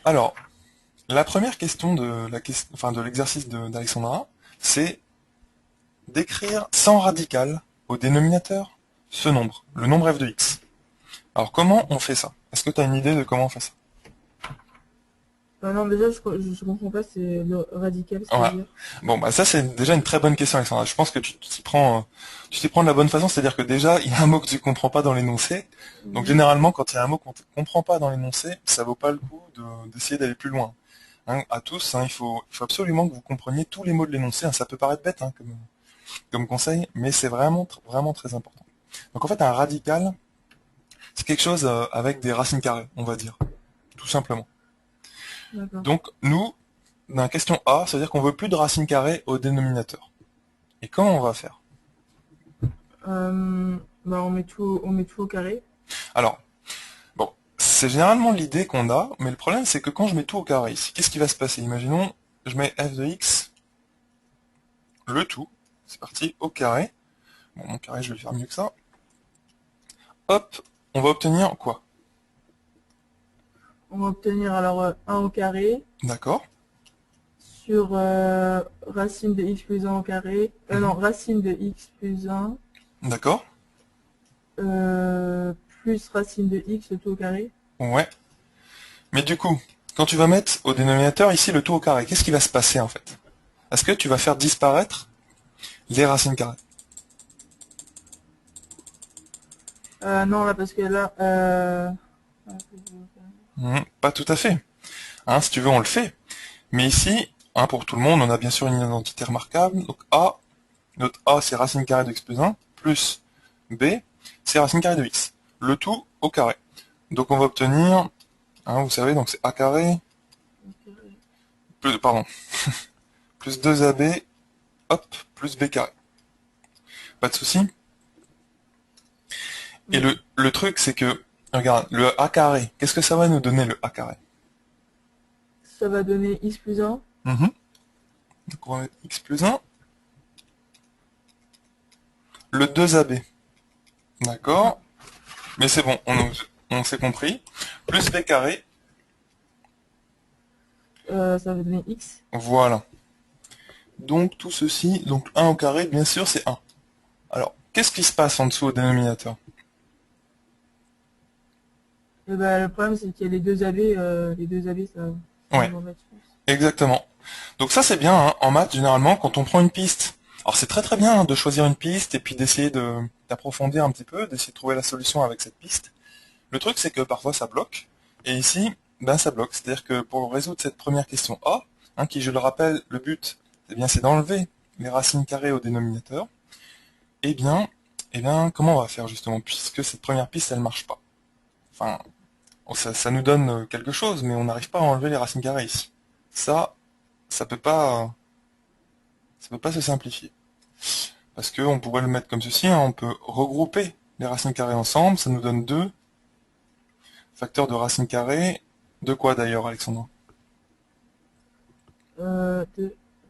Alors, la première question de l'exercice d'Alexandra, c'est d'écrire sans radical au dénominateur ce nombre, le nombre f de x. Alors comment on fait ça? Est-ce que tu as une idée de comment on fait ça? Non, déjà, je comprends pas, c'est le radical, Ouais. c'est-à-dire. Bon, bah ça c'est déjà une très bonne question, Alexandra. Je pense que tu t'y prends de la bonne façon, c'est-à-dire que déjà il y a un mot que tu comprends pas dans l'énoncé. Donc Oui. généralement, quand il y a un mot qu'on ne comprend pas dans l'énoncé, ça vaut pas le coup d'essayer d'aller plus loin. Hein, à tous, hein, il faut absolument que vous compreniez tous les mots de l'énoncé. Hein. Ça peut paraître bête hein, comme conseil, mais c'est vraiment, vraiment très important. Donc en fait, un radical, c'est quelque chose avec des racines carrées, on va dire, tout simplement. D'accord. Donc nous, dans la question A, ça veut dire qu'on veut plus de racines carrées au dénominateur. Et comment on va faire? Bah, on met tout au carré. Alors, bon, c'est généralement l'idée qu'on a, mais le problème c'est que quand je mets tout au carré ici, qu'est-ce qui va se passer? Imaginons, je mets f de x, le tout, c'est parti, au carré. Bon, mon carré, je vais le faire mieux que ça. Hop, on va obtenir quoi? On va obtenir alors 1 au carré D'accord. sur racine de x plus 1 au carré. Non, Mhm. racine de x plus 1 D'accord. plus racine de x tout au carré. Ouais. Mais du coup, quand tu vas mettre au dénominateur ici le tout au carré, qu'est-ce qui va se passer en fait? Est-ce que tu vas faire disparaître les racines carrées? Non, là, parce que là, Pas tout à fait. Hein, si tu veux, on le fait. Mais ici, hein, pour tout le monde, on a bien sûr une identité remarquable. Donc A, notre A, c'est racine carrée de x plus 1, plus B, c'est racine carrée de x. Le tout au carré. Donc on va obtenir, hein, vous savez, donc c'est A carré, pardon, plus 2AB, hop, plus B carré. Pas de souci. Et oui, le truc, c'est que, regarde, le A carré, qu'est-ce que ça va nous donner le A carré? ça va donner x plus 1. Mhm. Donc on va mettre x plus 1, le 2AB. D'accord. Mais c'est bon, on s'est compris. Plus B carré, Ça va donner x. voilà. Donc tout ceci, donc 1 au carré, bien sûr, c'est 1. Alors, qu'est-ce qui se passe en dessous au dénominateur? Et bah, le problème, c'est qu'il y a les deux AB, ça Ouais, nous embête, je pense. exactement. Donc ça c'est bien, hein. En maths, généralement, quand on prend une piste. Alors c'est très très bien hein, de choisir une piste et puis d'essayer d'approfondir un petit peu, d'essayer de trouver la solution avec cette piste. Le truc c'est que parfois ça bloque. Et ici, ben ça bloque. C'est-à-dire que pour résoudre cette première question A, hein, qui je le rappelle, le but, eh bien c'est d'enlever les racines carrées au dénominateur. Eh bien, eh bien, comment on va faire justement, puisque cette première piste elle marche pas. Enfin, ça nous donne quelque chose, mais on n'arrive pas à enlever les racines carrées ici. Ça, ça peut pas, ça peut pas se simplifier. Parce qu'on pourrait le mettre comme ceci, hein, on peut regrouper les racines carrées ensemble, ça nous donne 2 facteurs de racines carrées. De quoi d'ailleurs, Alexandre? De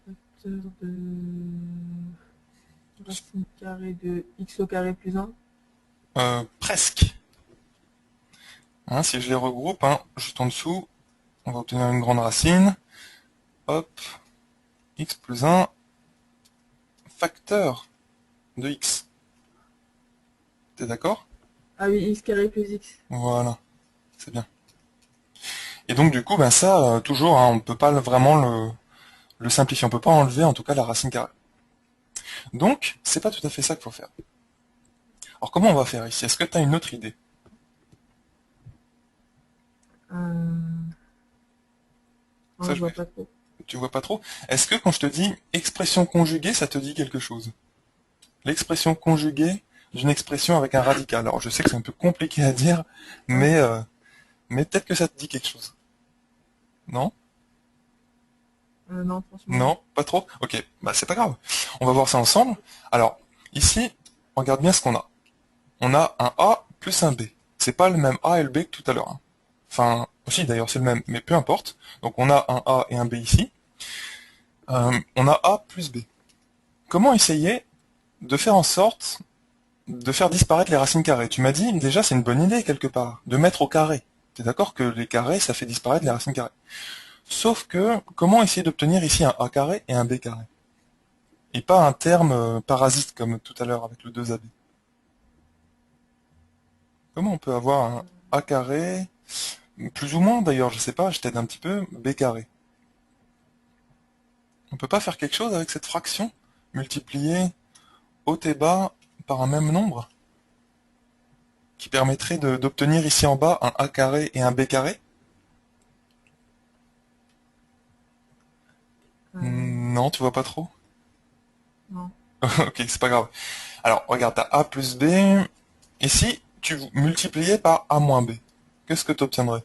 facteur de racine carrée de x au carré plus 1. Presque. Hein, si je les regroupe, hein, juste en dessous, on va obtenir une grande racine. Hop, x plus 1 facteur de x. T'es d'accord? Ah oui, x carré plus x. Voilà, c'est bien. Et donc du coup, ben ça, toujours, hein, on ne peut pas vraiment le simplifier, on peut pas enlever en tout cas la racine carrée. Donc, c'est pas tout à fait ça qu'il faut faire. Alors comment on va faire ici? Est-ce que tu as une autre idée? Euh... Ça, Non, je vois pas trop. tu vois pas trop. Est-ce que quand je te dis expression conjuguée, ça te dit quelque chose? L'expression conjuguée d'une expression avec un radical. Alors je sais que c'est un peu compliqué à dire, Ouais. mais, euh, mais peut-être que ça te dit quelque chose. Non? Non, franchement. Non? Pas trop? Ok, bah c'est pas grave. On va voir ça ensemble. Alors, ici, regarde bien ce qu'on a. On a un A plus un B. C'est pas le même A et le B que tout à l'heure. Hein. Enfin, aussi d'ailleurs c'est le même, mais peu importe. Donc on a un A et un B ici. On a A plus B. Comment essayer de faire en sorte de faire disparaître les racines carrées? Tu m'as dit déjà c'est une bonne idée quelque part, de mettre au carré. T'es d'accord que les carrés, ça fait disparaître les racines carrées. Sauf que, comment essayer d'obtenir ici un a carré et un b carré? Et pas un terme parasite comme tout à l'heure avec le 2ab. Comment on peut avoir un a carré, plus ou moins d'ailleurs, je sais pas, je t'aide un petit peu, b carré. On peut pas faire quelque chose avec cette fraction? Multiplier haut et bas par un même nombre? Qui permettrait d'obtenir ici en bas un a carré et un b carré? Non, tu vois pas trop? Non. Ok, c'est pas grave. Alors, regarde, t'as a plus b, et si tu multipliais par a moins b, qu'est-ce que tu obtiendrais?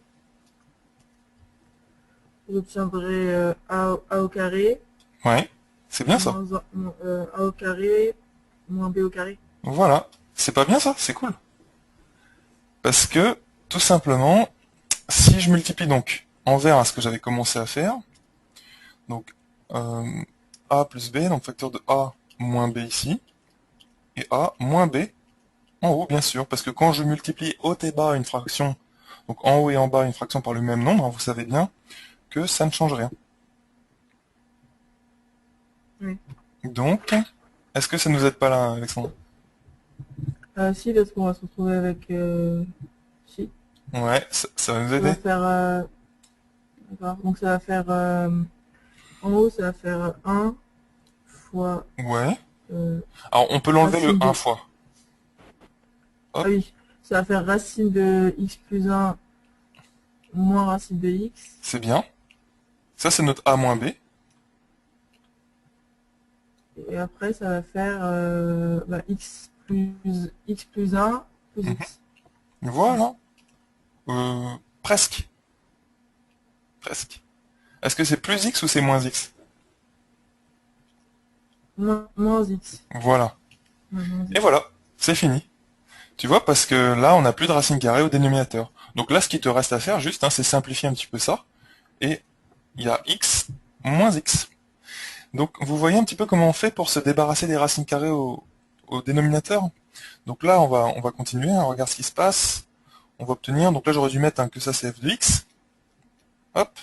J'obtiendrai A au carré, Ouais, c'est bien ça. A au carré, moins B au carré. Voilà. C'est pas bien ça, c'est cool. Parce que, tout simplement, si je multiplie donc envers à ce que j'avais commencé à faire, donc a plus b, donc facteur de a moins b ici, et a moins b en haut, bien sûr, parce que quand je multiplie haut et bas une fraction, donc en haut et en bas une fraction par le même nombre, hein, vous savez bien que ça ne change rien. Oui. Donc, est-ce que ça nous aide pas là, Alexandre? Si, parce qu'on va se retrouver avec... si, Ouais, ça va nous ça va aider. faire... d'accord. Donc ça va faire... en haut, ça va faire 1 fois... Ouais. euh, Alors, on peut l'enlever le racine 1 de... fois. Ah Hop, oui, ça va faire racine de x plus 1 moins racine de x. c'est bien. Ça, c'est notre a moins b. Et après, ça va faire x plus 1 plus Mhm. x. Voilà. Presque. Presque. Est-ce que c'est plus x ou c'est moins x? Moins x. Voilà. Ouais, moins Et x. voilà, c'est fini. Tu vois, parce que là, on n'a plus de racine carrée au dénominateur. Donc là, ce qui te reste à faire, juste, hein, c'est simplifier un petit peu ça. Et il y a x moins x. Donc, vous voyez un petit peu comment on fait pour se débarrasser des racines carrées au dénominateur. Donc là, on va continuer. Hein, regarde ce qui se passe. On va obtenir, donc là, j'aurais dû mettre que ça, c'est f de x. Hop.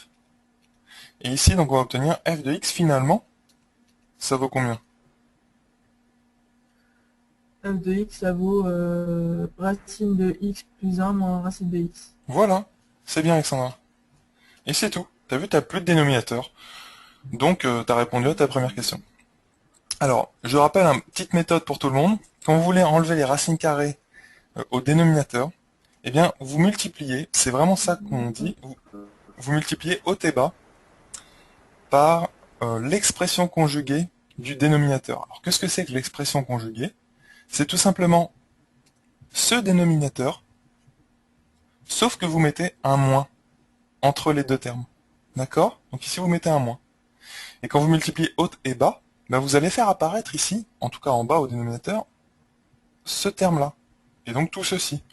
Et ici, donc, on va obtenir f de x finalement. Ça vaut combien? F de x, ça vaut racine de x plus 1 moins racine de x. Voilà. C'est bien, Alexandra. Et c'est tout. T'as vu, t'as plus de dénominateur. Donc, t'as répondu à ta première question. Alors, je rappelle une petite méthode pour tout le monde. Quand vous voulez enlever les racines carrées au dénominateur, eh bien, vous multipliez, c'est vraiment ça qu'on dit, vous multipliez haut et bas par l'expression conjuguée du dénominateur. Alors, qu'est-ce que c'est que l'expression conjuguée? C'est tout simplement ce dénominateur, sauf que vous mettez un moins entre les deux termes. D'accord? Donc ici, vous mettez un moins. Et quand vous multipliez haut et bas, ben vous allez faire apparaître ici, en tout cas en bas au dénominateur, ce terme-là. Et donc tout ceci.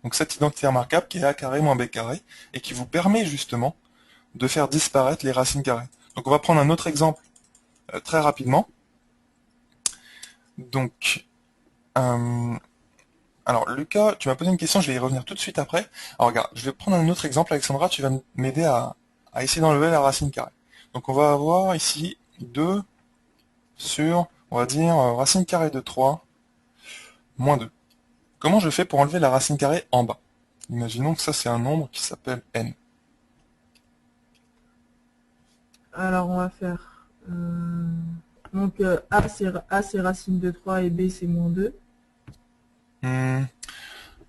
Donc cette identité remarquable qui est a carré moins b carré, et qui vous permet justement de faire disparaître les racines carrées. Donc on va prendre un autre exemple très rapidement. Donc, alors Lucas, tu m'as posé une question, je vais y revenir tout de suite après. Alors regarde, je vais prendre un autre exemple, Alexandra, tu vas m'aider à essayer d'enlever la racine carrée. Donc on va avoir ici 2 sur, on va dire, racine carrée de 3 moins 2. Comment je fais pour enlever la racine carrée en bas? Imaginons que ça c'est un nombre qui s'appelle n. Alors, on va faire... donc, A, c'est racine de 3 et B, c'est moins 2. Hmm,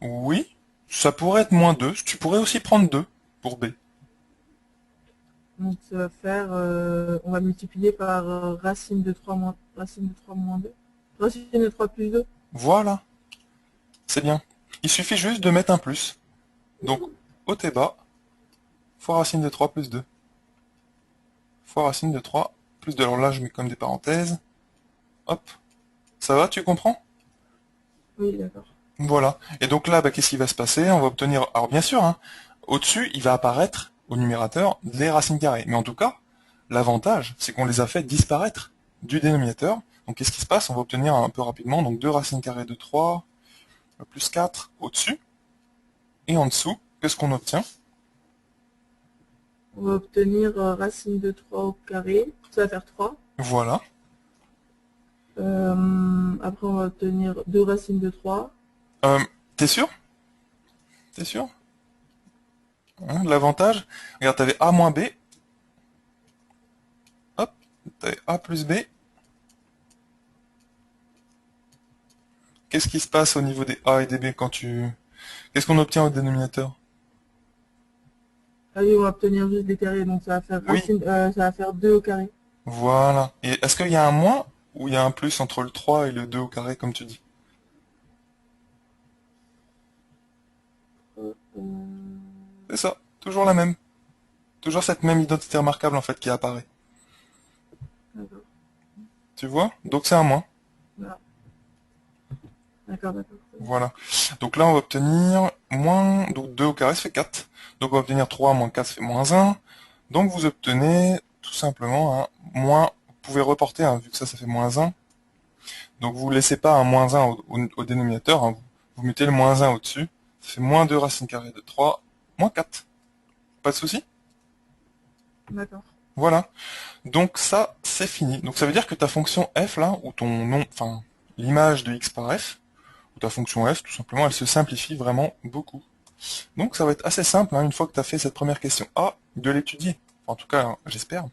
oui, ça pourrait être moins 2. Tu pourrais aussi prendre 2 pour b. Donc, ça va faire... on va multiplier par racine de 3 moins, racine de 3 moins 2. Racine de 3 plus 2. Voilà, c'est bien. Il suffit juste de mettre un plus. Donc, haut et bas, fois racine de 3 plus 2. Fois racine de 3 plus 2. Alors là, je mets comme des parenthèses. Hop. Ça va, tu comprends? Oui, d'accord. Voilà. Et donc là, bah, qu'est-ce qui va se passer? On va obtenir... Alors bien sûr, hein, au-dessus, il va apparaître au numérateur les racines carrées. Mais en tout cas, l'avantage, c'est qu'on les a fait disparaître du dénominateur. Donc qu'est-ce qui se passe? On va obtenir un peu rapidement donc 2 racines carrées de 3 plus 4 au-dessus. Et en dessous, qu'est-ce qu'on obtient? On va obtenir racine de 3 au carré. Ça va faire 3. Voilà. Après, on va obtenir 2 racines de 3. Euh, T'es sûr? T'es sûr? Hein, l'avantage, regarde, t'avais A moins B, hop, t'avais A plus B. Qu'est-ce qui se passe au niveau des A et des B quand tu... Qu'est-ce qu'on obtient au dénominateur? Ah oui, on va obtenir juste des carrés, donc ça va faire Oui, racine, ça va faire 2 au carré. voilà. Et est-ce qu'il y a un moins ou il y a un plus entre le 3 et le 2 au carré, comme tu dis? Euh, C'est ça, toujours la même. Toujours cette même identité remarquable en fait qui apparaît. d'accord. Tu vois? Donc c'est un moins. Voilà. D'accord, d'accord. Voilà. Donc là on va obtenir moins, donc 2 au carré ça fait 4. Donc on va obtenir 3 moins 4 ça fait moins 1. Donc vous obtenez tout simplement un moins, vous pouvez reporter hein, vu que ça fait moins 1. Donc vous ne laissez pas un moins 1 au dénominateur, hein, vous mettez le moins 1 au-dessus. Ça fait moins 2 racine carrée de 3, moins 4. Pas de souci? D'accord. Voilà. Donc ça, c'est fini. Donc ça veut dire que ta fonction f là, ou ton nom, enfin l'image de x par f, ou ta fonction f, tout simplement, elle se simplifie vraiment beaucoup. Donc ça va être assez simple, hein, une fois que tu as fait cette première question A, de l'étudier. Enfin, en tout cas, hein, j'espère.